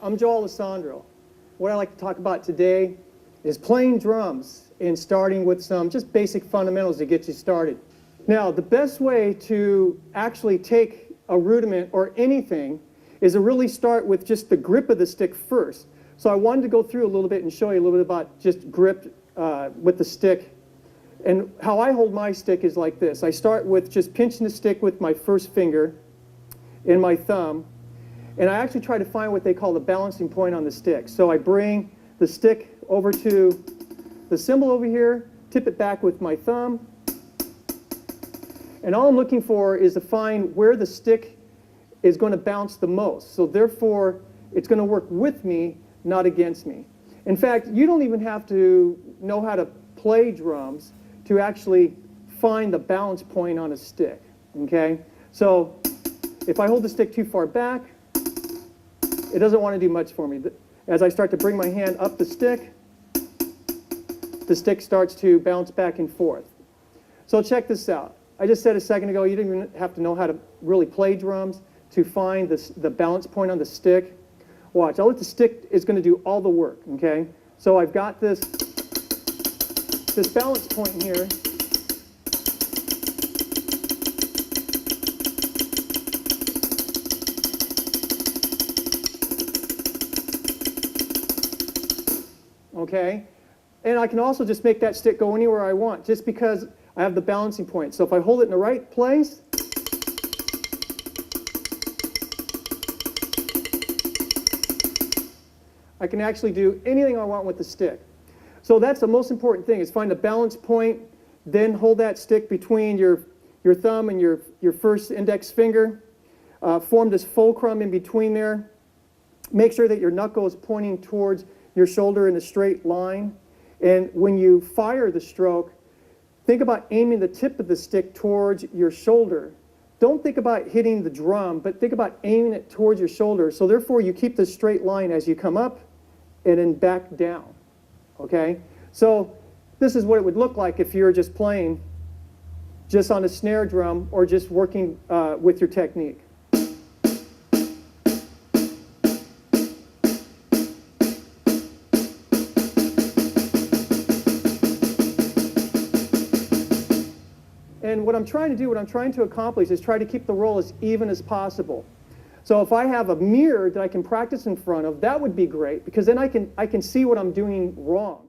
I'm Joe Alessandro. What I'd like to talk about today is playing drums and starting with some just basic fundamentals to get you started. Now, the best way to actually take a rudiment or anything is to really start with just the grip of the stick first. So I wanted to go through a little bit and show you a little bit about just grip with the stick. And how I hold my stick is like this. I start with just pinching the stick with my first finger and my thumb. And I actually try to find what they call the balancing point on the stick. So I bring the stick over to the cymbal over here, tip it back with my thumb. And all I'm looking for is to find where the stick is going to bounce the most. So therefore, it's going to work with me, not against me. In fact, you don't even have to know how to play drums to actually find the balance point on a stick, okay? So if I hold the stick too far back, it doesn't want to do much for me. As I start to bring my hand up the stick starts to bounce back and forth. So check this out. I just said a second ago, you didn't even have to know how to really play drums to find the balance point on the stick. Watch, I'll let the stick is going to do all the work, okay? So I've got this balance point here. Okay, and I can also just make that stick go anywhere I want just because I have the balancing point. So if I hold it in the right place, I can actually do anything I want with the stick. So that's the most important thing, is find the balance point, then hold that stick between your thumb and your first index finger. Form this fulcrum in between there. Make sure that your knuckle is pointing towards your shoulder in a straight line. And when you fire the stroke, think about aiming the tip of the stick towards your shoulder. Don't think about hitting the drum, but think about aiming it towards your shoulder. So therefore, you keep this straight line as you come up and then back down. Okay? So this is what it would look like if you're just playing just on a snare drum or just working with your technique. And what I'm trying to do, what I'm trying to accomplish is try to keep the roll as even as possible. So if I have a mirror that I can practice in front of, that would be great, because then I can see what I'm doing wrong.